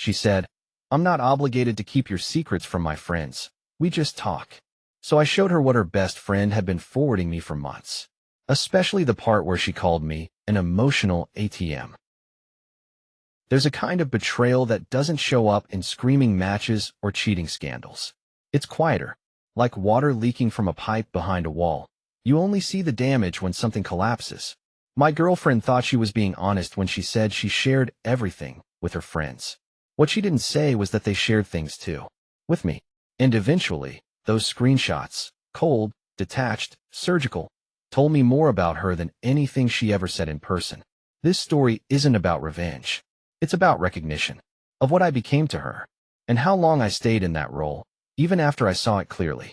She said, "I'm not obligated to keep your secrets from my friends. We just talk." So I showed her what her best friend had been forwarding me for months, especially the part where she called me an emotional ATM. There's a kind of betrayal that doesn't show up in screaming matches or cheating scandals. It's quieter, like water leaking from a pipe behind a wall. You only see the damage when something collapses. My girlfriend thought she was being honest when she said she shared everything with her friends. What she didn't say was that they shared things too, with me. And eventually, those screenshots, cold, detached, surgical, told me more about her than anything she ever said in person. This story isn't about revenge. It's about recognition of what I became to her and how long I stayed in that role, even after I saw it clearly.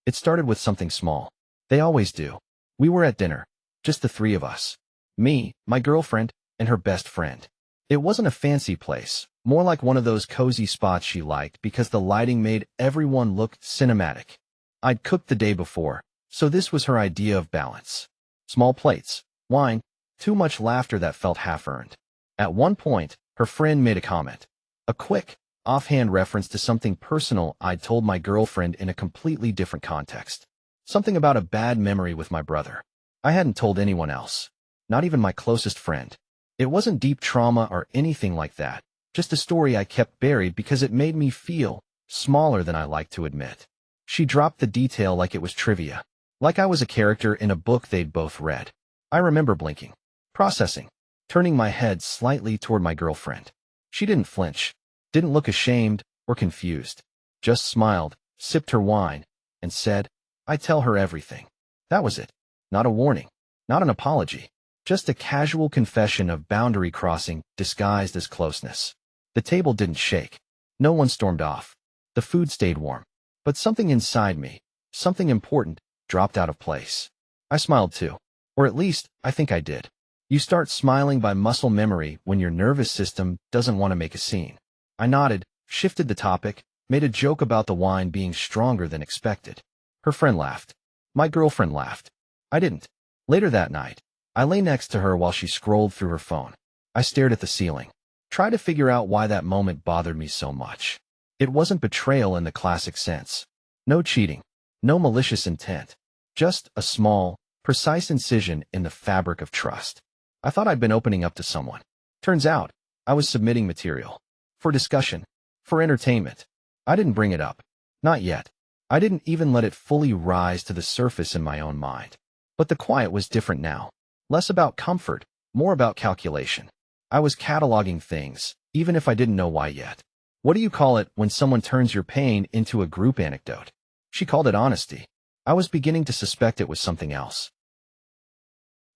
It started with something small. They always do. We were at dinner, just the three of us. Me, my girlfriend, and her best friend. It wasn't a fancy place, more like one of those cozy spots she liked because the lighting made everyone look cinematic. I'd cooked the day before, so this was her idea of balance. Small plates, wine, too much laughter that felt half-earned. At one point, her friend made a comment. A quick, offhand reference to something personal I'd told my girlfriend in a completely different context. Something about a bad memory with my brother. I hadn't told anyone else, not even my closest friend. It wasn't deep trauma or anything like that, just a story I kept buried because it made me feel smaller than I liked to admit. She dropped the detail like it was trivia, like I was a character in a book they'd both read. I remember blinking, processing, turning my head slightly toward my girlfriend. She didn't flinch, didn't look ashamed or confused, just smiled, sipped her wine, and said, "I tell her everything." That was it. Not a warning, not an apology, just a casual confession of boundary crossing disguised as closeness. The table didn't shake. No one stormed off. The food stayed warm. But something inside me, something important, dropped out of place. I smiled too. Or at least, I think I did. You start smiling by muscle memory when your nervous system doesn't want to make a scene. I nodded, shifted the topic, made a joke about the wine being stronger than expected. Her friend laughed. My girlfriend laughed. I didn't. Later that night, I lay next to her while she scrolled through her phone. I stared at the ceiling, tried to figure out why that moment bothered me so much. It wasn't betrayal in the classic sense. No cheating, no malicious intent. Just a small, precise incision in the fabric of trust. I thought I'd been opening up to someone. Turns out, I was submitting material. For discussion. For entertainment. I didn't bring it up. Not yet. I didn't even let it fully rise to the surface in my own mind. But the quiet was different now. Less about comfort, more about calculation. I was cataloging things, even if I didn't know why yet. What do you call it when someone turns your pain into a group anecdote? She called it honesty. I was beginning to suspect it was something else.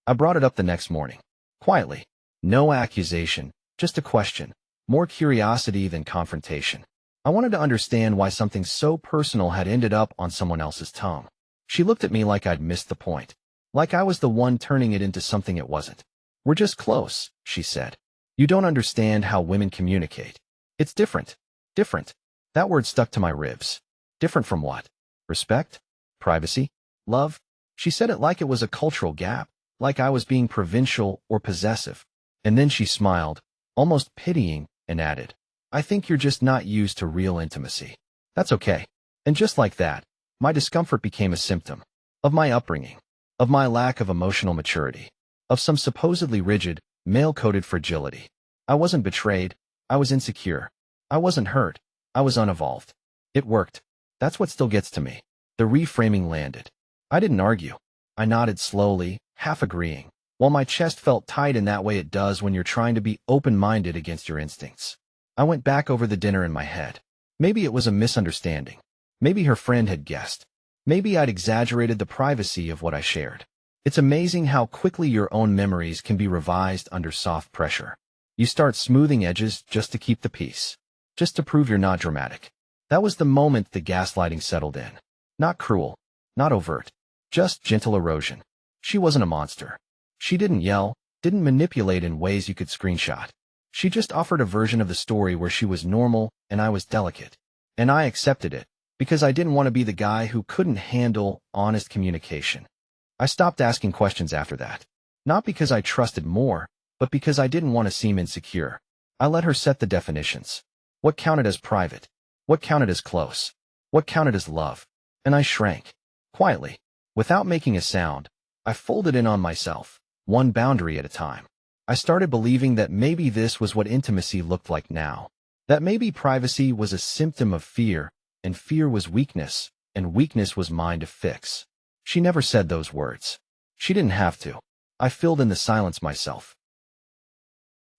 I brought it up the next morning. Quietly. No accusation, just a question. More curiosity than confrontation. I wanted to understand why something so personal had ended up on someone else's tongue. She looked at me like I'd missed the point. Like I was the one turning it into something it wasn't. "We're just close," she said. "You don't understand how women communicate. It's different. Different." That word stuck to my ribs. Different from what? Respect? Privacy? Love? She said it like it was a cultural gap, like I was being provincial or possessive. And then she smiled, almost pitying, and added, "I think you're just not used to real intimacy. That's okay." And just like that, my discomfort became a symptom of my upbringing, of my lack of emotional maturity, of some supposedly rigid, male-coded fragility. I wasn't betrayed. I was insecure. I wasn't hurt. I was unevolved. It worked. That's what still gets to me. The reframing landed. I didn't argue. I nodded slowly, half agreeing, while my chest felt tight in that way it does when you're trying to be open-minded against your instincts. I went back over the dinner in my head. Maybe it was a misunderstanding. Maybe her friend had guessed. Maybe I'd exaggerated the privacy of what I shared. It's amazing how quickly your own memories can be revised under soft pressure. You start smoothing edges just to keep the peace. Just to prove you're not dramatic. That was the moment the gaslighting settled in. Not cruel. Not overt. Just gentle erosion. She wasn't a monster. She didn't yell, didn't manipulate in ways you could screenshot. She just offered a version of the story where she was normal and I was delicate. And I accepted it, because I didn't want to be the guy who couldn't handle honest communication. I stopped asking questions after that. Not because I trusted more, but because I didn't want to seem insecure. I let her set the definitions. What counted as private? What counted as close? What counted as love? And I shrank. Quietly, without making a sound, I folded in on myself, one boundary at a time. I started believing that maybe this was what intimacy looked like now. That maybe privacy was a symptom of fear, and fear was weakness, and weakness was mine to fix. She never said those words. She didn't have to. I filled in the silence myself.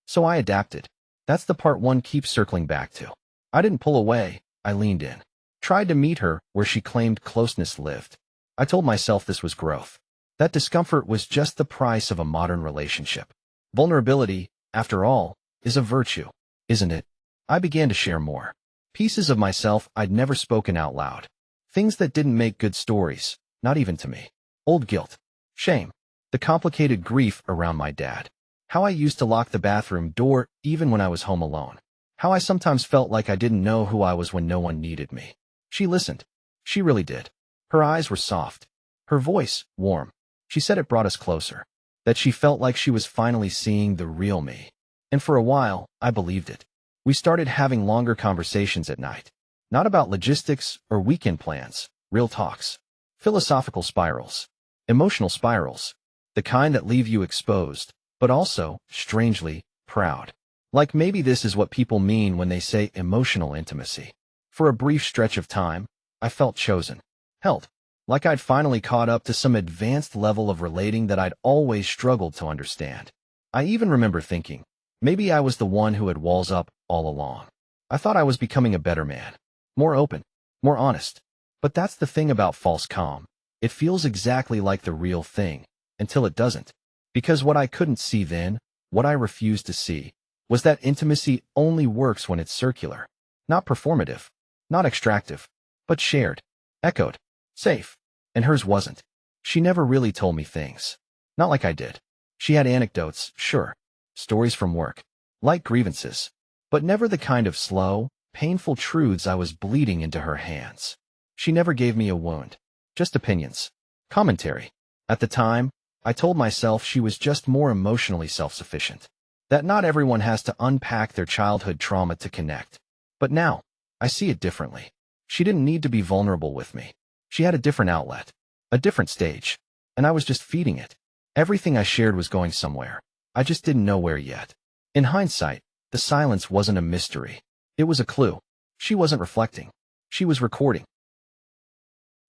So I adapted. That's the part one keeps circling back to. I didn't pull away, I leaned in. Tried to meet her where she claimed closeness lived. I told myself this was growth. That discomfort was just the price of a modern relationship. Vulnerability, after all, is a virtue, isn't it? I began to share more. Pieces of myself I'd never spoken out loud. Things that didn't make good stories, not even to me. Old guilt, shame, the complicated grief around my dad. How I used to lock the bathroom door even when I was home alone. How I sometimes felt like I didn't know who I was when no one needed me. She listened. She really did. Her eyes were soft. Her voice, warm. She said it brought us closer. That she felt like she was finally seeing the real me. And for a while, I believed it. We started having longer conversations at night. Not about logistics or weekend plans, real talks. Philosophical spirals. Emotional spirals. The kind that leave you exposed, but also, strangely, proud. Like maybe this is what people mean when they say emotional intimacy. For a brief stretch of time, I felt chosen. Held. Like I'd finally caught up to some advanced level of relating that I'd always struggled to understand. I even remember thinking, maybe I was the one who had walls up all along. I thought I was becoming a better man. More open. More honest. But that's the thing about false calm. It feels exactly like the real thing, until it doesn't. Because what I couldn't see then, what I refused to see, was that intimacy only works when it's circular. Not performative. Not extractive. But shared. Echoed. Safe. And hers wasn't. She never really told me things. Not like I did. She had anecdotes, sure. Stories from work. Light grievances. But never the kind of slow, painful truths I was bleeding into her hands. She never gave me a wound. Just opinions. Commentary. At the time, I told myself she was just more emotionally self-sufficient. That not everyone has to unpack their childhood trauma to connect. But now, I see it differently. She didn't need to be vulnerable with me. She had a different outlet. A different stage. And I was just feeding it. Everything I shared was going somewhere. I just didn't know where yet. In hindsight, the silence wasn't a mystery. It was a clue. She wasn't reflecting. She was recording.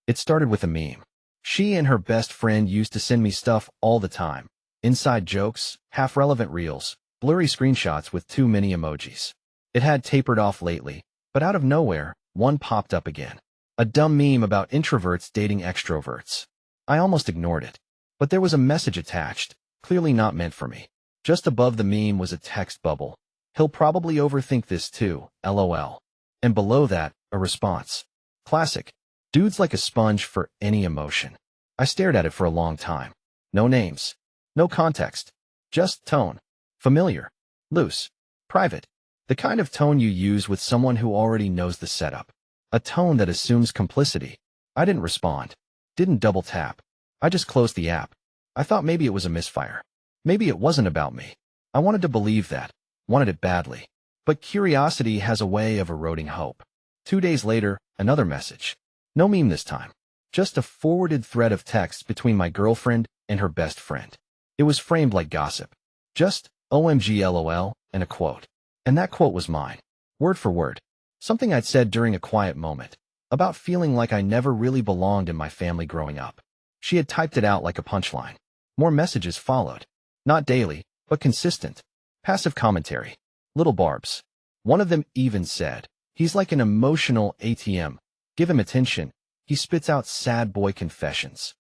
It started with a meme. She and her best friend used to send me stuff all the time. Inside jokes, half-relevant reels, blurry screenshots with too many emojis. It had tapered off lately, but out of nowhere, one popped up again. A dumb meme about introverts dating extroverts. I almost ignored it. But there was a message attached, clearly not meant for me. Just above the meme was a text bubble. He'll probably overthink this too, LOL. And below that, a response. Classic. Dude's like a sponge for any emotion. I stared at it for a long time. No names. No context. Just tone. Familiar. Loose. Private. The kind of tone you use with someone who already knows the setup. A tone that assumes complicity. I didn't respond. Didn't double tap. I just closed the app. I thought maybe it was a misfire. Maybe it wasn't about me. I wanted to believe that. Wanted it badly. But curiosity has a way of eroding hope. 2 days later, another message. No meme this time. Just a forwarded thread of text between my girlfriend and her best friend. It was framed like gossip. Just, OMG LOL, and a quote. And that quote was mine. Word for word. Something I'd said during a quiet moment. About feeling like I never really belonged in my family growing up. She had typed it out like a punchline. More messages followed. Not daily, but consistent. Passive commentary. Little barbs. One of them even said, he's like an emotional ATM. Give him attention. He spits out sad boy confessions.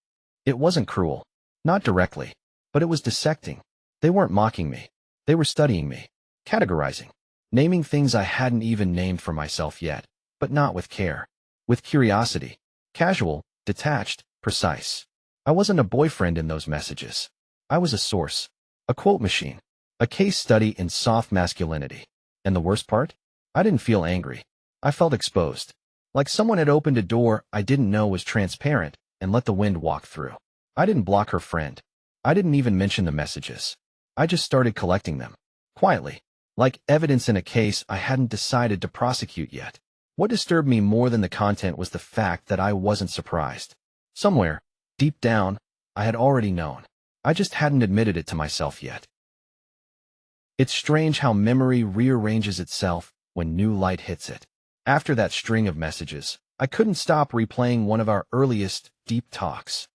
It wasn't cruel. Not directly. But it was dissecting. They weren't mocking me. They were studying me. Categorizing. Naming things I hadn't even named for myself yet. But not with care. With curiosity. Casual, detached, precise. I wasn't a boyfriend in those messages. I was a source. A quote machine. A case study in soft masculinity. And the worst part? I didn't feel angry. I felt exposed. Like someone had opened a door I didn't know was transparent and let the wind walk through. I didn't block her friend. I didn't even mention the messages. I just started collecting them. Quietly. like evidence in a case I hadn't decided to prosecute yet. What disturbed me more than the content was the fact that I wasn't surprised. Somewhere, deep down, I had already known. I just hadn't admitted it to myself yet. It's strange how memory rearranges itself when new light hits it. After that string of messages, I couldn't stop replaying one of our earliest, deep talks.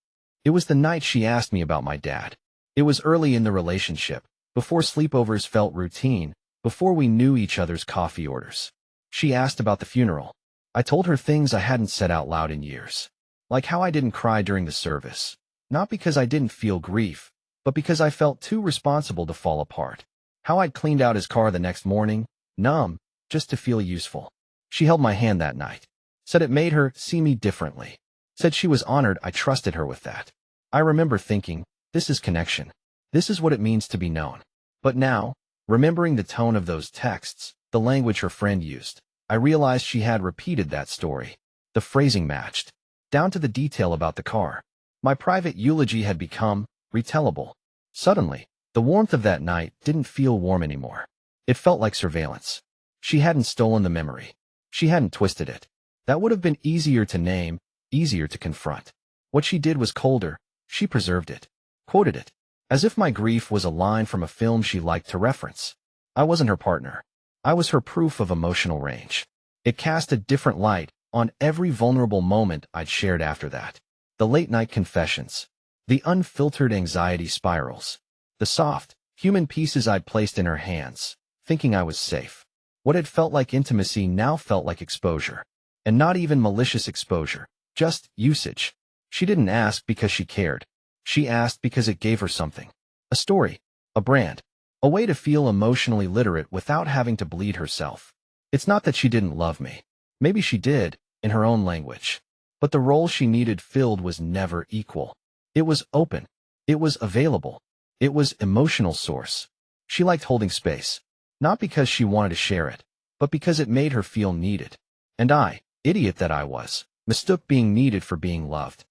It was the night she asked me about my dad. It was early in the relationship, before sleepovers felt routine, before we knew each other's coffee orders. She asked about the funeral. I told her things I hadn't said out loud in years. Like how I didn't cry during the service. Not because I didn't feel grief, but because I felt too responsible to fall apart. How I'd cleaned out his car the next morning, numb, just to feel useful. She held my hand that night. Said it made her see me differently. Said she was honored I trusted her with that. I remember thinking, this is connection. This is what it means to be known. But now, remembering the tone of those texts, the language her friend used, I realized she had repeated that story. The phrasing matched, down to the detail about the car. My private eulogy had become retellable. Suddenly, the warmth of that night didn't feel warm anymore. It felt like surveillance. She hadn't stolen the memory. She hadn't twisted it. That would have been easier to name, easier to confront. What she did was colder. She preserved it, quoted it, as if my grief was a line from a film she liked to reference. I wasn't her partner. I was her proof of emotional range. It cast a different light on every vulnerable moment I'd shared after that. The late-night confessions, the unfiltered anxiety spirals, the soft, human pieces I'd placed in her hands, thinking I was safe. What had felt like intimacy now felt like exposure. And not even malicious exposure, just usage. She didn't ask because she cared. She asked because it gave her something. A story, a brand, a way to feel emotionally literate without having to bleed herself. It's not that she didn't love me. Maybe she did, in her own language. But the role she needed filled was never equal. It was open. It was available. It was emotional source. She liked holding space. Not because she wanted to share it, but because it made her feel needed. And I, idiot that I was, mistook being needed for being loved.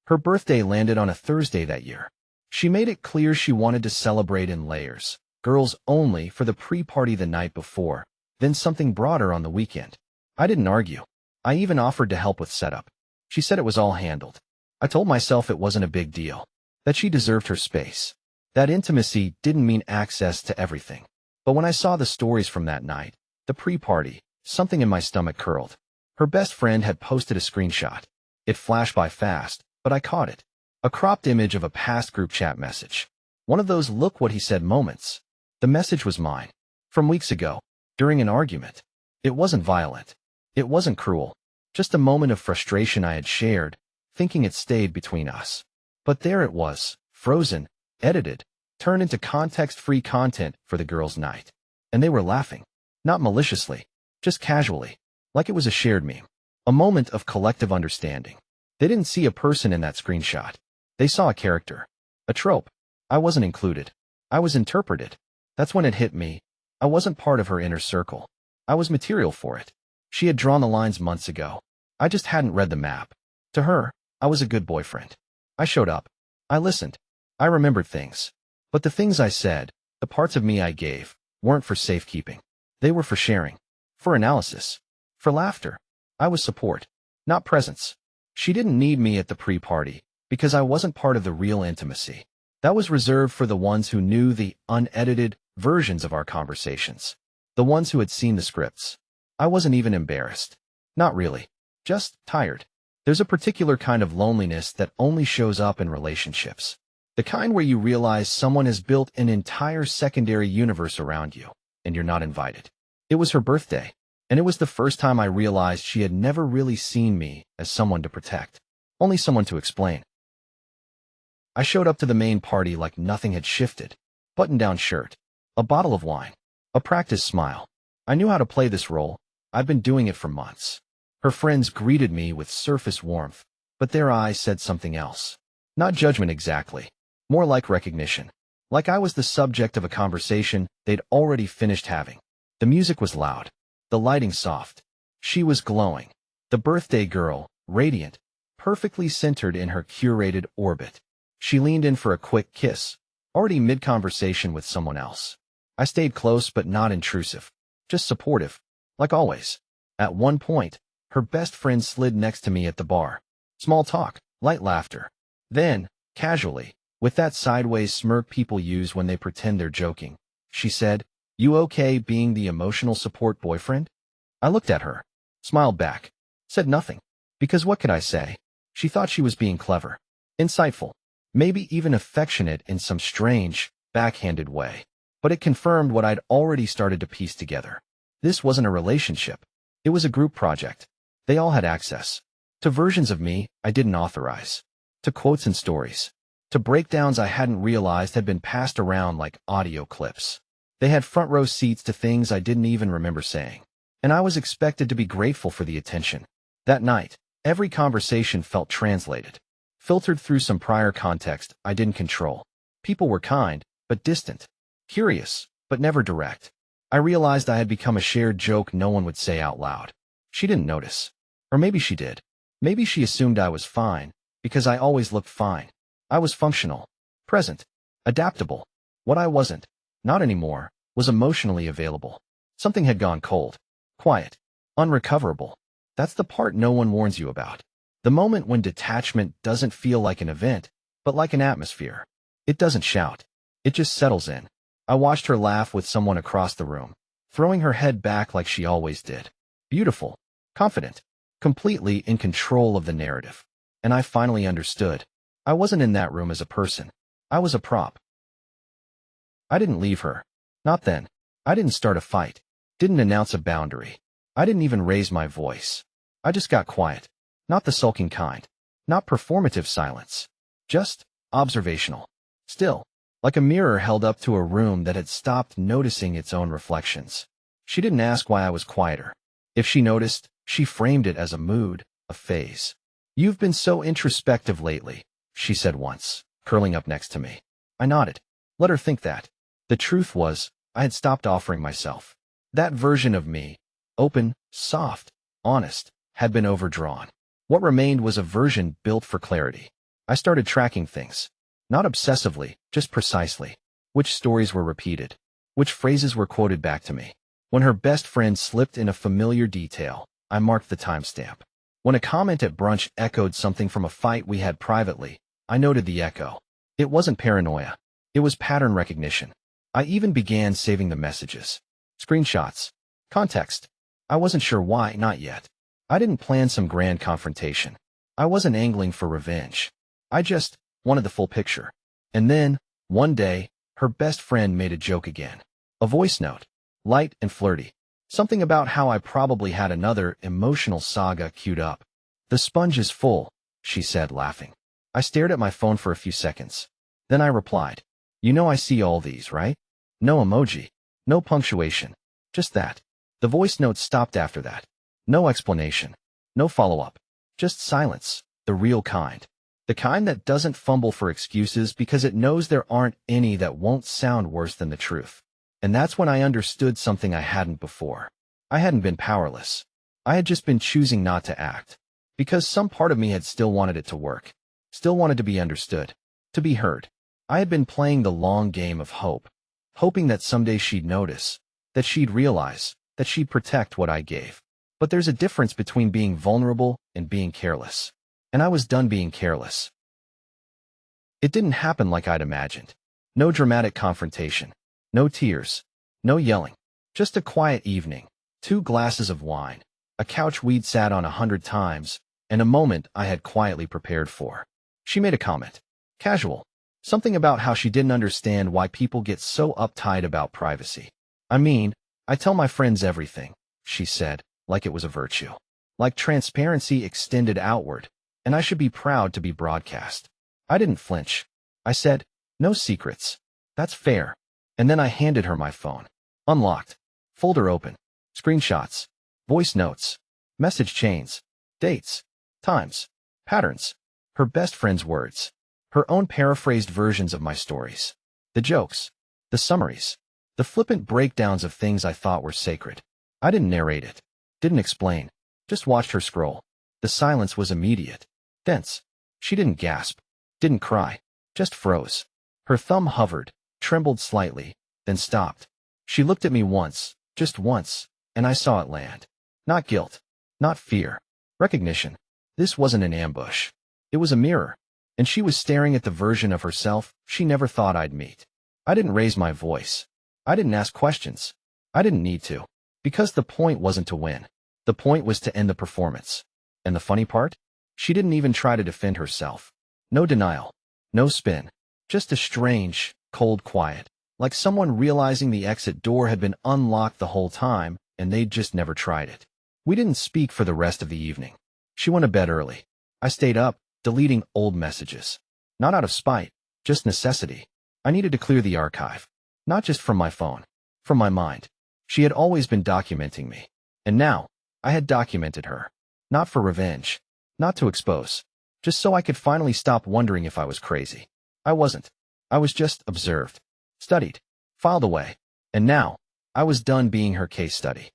Her birthday landed on a Thursday that year. She made it clear she wanted to celebrate in layers, girls only for the pre-party the night before, then something broader on the weekend. I didn't argue. I even offered to help with setup. She said it was all handled. I told myself it wasn't a big deal, that she deserved her space. That intimacy didn't mean access to everything. But when I saw the stories from that night, the pre-party, something in my stomach curled. Her best friend had posted a screenshot. It flashed by fast, but I caught it. A cropped image of a past group chat message. One of those look what he said moments. The message was mine. From weeks ago, during an argument. It wasn't violent. It wasn't cruel. Just a moment of frustration I had shared, thinking it stayed between us. But there it was, frozen, edited, turned into context-free content for the girls' night. And they were laughing. Not maliciously, just casually, like it was a shared meme. A moment of collective understanding. They didn't see a person in that screenshot. They saw a character. A trope. I wasn't included. I was interpreted. That's when it hit me. I wasn't part of her inner circle. I was material for it. She had drawn the lines months ago. I just hadn't read the map. To her, I was a good boyfriend. I showed up. I listened. I remembered things. But the things I said, the parts of me I gave, weren't for safekeeping. They were for sharing. For analysis. For laughter. I was support. Not presence. She didn't need me at the pre-party, because I wasn't part of the real intimacy. That was reserved for the ones who knew the unedited versions of our conversations. The ones who had seen the scripts. I wasn't even embarrassed. Not really. Just tired. There's a particular kind of loneliness that only shows up in relationships. The kind where you realize someone has built an entire secondary universe around you, and you're not invited. It was her birthday, and it was the first time I realized she had never really seen me as someone to protect, only someone to explain. I showed up to the main party like nothing had shifted. Button-down shirt, a bottle of wine, a practiced smile. I knew how to play this role. I've been doing it for months. Her friends greeted me with surface warmth, but their eyes said something else. Not judgment exactly, more like recognition. Like I was the subject of a conversation they'd already finished having. The music was loud, the lighting soft. She was glowing. The birthday girl, radiant, perfectly centered in her curated orbit. She leaned in for a quick kiss, already mid-conversation with someone else. I stayed close but not intrusive. Just supportive. Like always. At one point, her best friend slid next to me at the bar. Small talk, light laughter. Then, casually, with that sideways smirk people use when they pretend they're joking, she said, "You okay being the emotional support boyfriend?" I looked at her, smiled back, said nothing. Because what could I say? She thought she was being clever, insightful, maybe even affectionate in some strange, backhanded way. But it confirmed what I'd already started to piece together. This wasn't a relationship. It was a group project. They all had access to versions of me I didn't authorize, to quotes and stories, to breakdowns I hadn't realized had been passed around like audio clips. They had front row seats to things I didn't even remember saying. And I was expected to be grateful for the attention. That night, every conversation felt translated, filtered through some prior context I didn't control. People were kind, but distant. Curious, but never direct. I realized I had become a shared joke no one would say out loud. She didn't notice. Or maybe she did. Maybe she assumed I was fine, because I always looked fine. I was functional, present, adaptable. What I wasn't, not anymore, was emotionally available. Something had gone cold, quiet, unrecoverable. That's the part no one warns you about. The moment when detachment doesn't feel like an event, but like an atmosphere. It doesn't shout. It just settles in. I watched her laugh with someone across the room, throwing her head back like she always did. Beautiful, confident, completely in control of the narrative. And I finally understood. I wasn't in that room as a person. I was a prop. I didn't leave her. Not then. I didn't start a fight. Didn't announce a boundary. I didn't even raise my voice. I just got quiet. Not the sulking kind. Not performative silence. Just observational. Still. Like a mirror held up to a room that had stopped noticing its own reflections. She didn't ask why I was quieter. If she noticed, she framed it as a mood, a phase. "You've been so introspective lately," she said once, curling up next to me. I nodded. Let her think that. The truth was, I had stopped offering myself. That version of me, open, soft, honest, had been overdrawn. What remained was a version built for clarity. I started tracking things. Not obsessively, just precisely. Which stories were repeated? Which phrases were quoted back to me? When her best friend slipped in a familiar detail, I marked the timestamp. When a comment at brunch echoed something from a fight we had privately, I noted the echo. It wasn't paranoia. It was pattern recognition. I even began saving the messages. Screenshots. Context. I wasn't sure why, not yet. I didn't plan some grand confrontation. I wasn't angling for revenge. I just wanted the full picture. And then, one day, her best friend made a joke again. A voice note. Light and flirty. Something about how I probably had another emotional saga queued up. "The sponge is full," she said, laughing. I stared at my phone for a few seconds. Then I replied, "You know I see all these, right?" No emoji. No punctuation. Just that. The voice note stopped after that. No explanation. No follow-up. Just silence. The real kind. The kind that doesn't fumble for excuses because it knows there aren't any that won't sound worse than the truth. And that's when I understood something I hadn't before. I hadn't been powerless. I had just been choosing not to act. Because some part of me had still wanted it to work. Still wanted to be understood. To be heard. I had been playing the long game of hope. Hoping that someday she'd notice. That she'd realize. That she'd protect what I gave. But there's a difference between being vulnerable and being careless. And I was done being careless. It didn't happen like I'd imagined. No dramatic confrontation. No tears. No yelling. Just a quiet evening. 2 glasses of wine. A couch we'd sat on 100 times. And a moment I had quietly prepared for. She made a comment. Casual. Something about how she didn't understand why people get so uptight about privacy. "I mean, I tell my friends everything," she said, like it was a virtue. Like transparency extended outward. And I should be proud to be broadcast. I didn't flinch. I said, "No secrets." "That's fair." And then I handed her my phone. Unlocked. Folder open. Screenshots. Voice notes. Message chains. Dates. Times. Patterns. Her best friend's words. Her own paraphrased versions of my stories. The jokes. The summaries. The flippant breakdowns of things I thought were sacred. I didn't narrate it. Didn't explain. Just watched her scroll. The silence was immediate. Dense. She didn't gasp. Didn't cry. Just froze. Her thumb hovered, trembled slightly, then stopped. She looked at me once, just once, and I saw it land. Not guilt. Not fear. Recognition. This wasn't an ambush. It was a mirror. And she was staring at the version of herself she never thought I'd meet. I didn't raise my voice. I didn't ask questions. I didn't need to. Because the point wasn't to win. The point was to end the performance. And the funny part? She didn't even try to defend herself. No denial. No spin. Just a strange, cold quiet. Like someone realizing the exit door had been unlocked the whole time, and they'd just never tried it. We didn't speak for the rest of the evening. She went to bed early. I stayed up, deleting old messages. Not out of spite, just necessity. I needed to clear the archive. Not just from my phone. From my mind. She had always been documenting me. And now, I had documented her. Not for revenge. Not to expose. Just so I could finally stop wondering if I was crazy. I wasn't. I was just observed. Studied. Filed away. And now, I was done being her case study.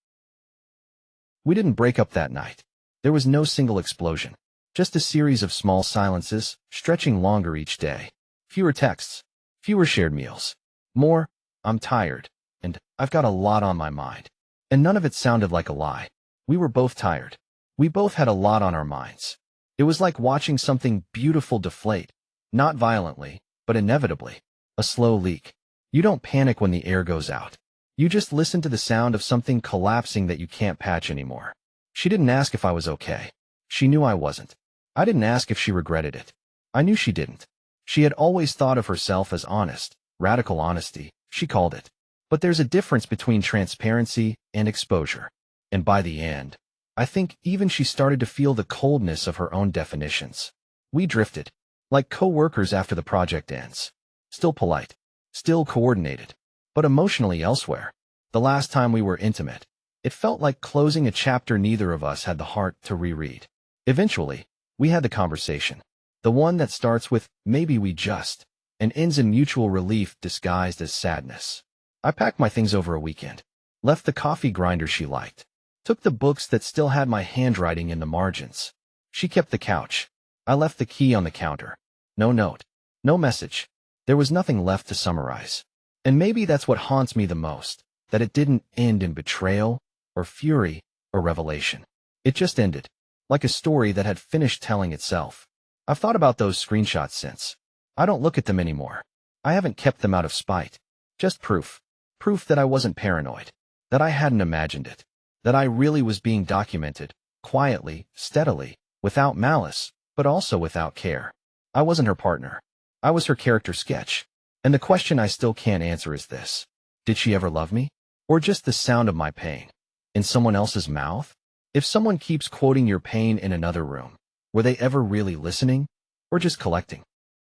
We didn't break up that night. There was no single explosion. Just a series of small silences, stretching longer each day. Fewer texts. Fewer shared meals. More, I'm tired. And I've got a lot on my mind. And none of it sounded like a lie. We were both tired. We both had a lot on our minds. It was like watching something beautiful deflate. Not violently, but inevitably. A slow leak. You don't panic when the air goes out. You just listen to the sound of something collapsing that you can't patch anymore. She didn't ask if I was okay. She knew I wasn't. I didn't ask if she regretted it. I knew she didn't. She had always thought of herself as honest, radical honesty, she called it. But there's a difference between transparency and exposure. And by the end, I think even she started to feel the coldness of her own definitions. We drifted, like co-workers after the project ends. Still polite, still coordinated, but emotionally elsewhere. The last time we were intimate, it felt like closing a chapter neither of us had the heart to reread. Eventually, we had the conversation. The one that starts with, maybe we just, and ends in mutual relief disguised as sadness. I packed my things over a weekend. Left the coffee grinder she liked. Took the books that still had my handwriting in the margins. She kept the couch. I left the key on the counter. No note. No message. There was nothing left to summarize. And maybe that's what haunts me the most, that it didn't end in betrayal, or fury, or revelation. It just ended, like a story that had finished telling itself. I've thought about those screenshots since. I don't look at them anymore. I haven't kept them out of spite. Just proof. Proof that I wasn't paranoid. That I hadn't imagined it. That I really was being documented, quietly, steadily, without malice, but also without care. I wasn't her partner. I was her character sketch. And the question I still can't answer is this. Did she ever love me? Or just the sound of my pain? In someone else's mouth? If someone keeps quoting your pain in another room, were they ever really listening? Or just collecting?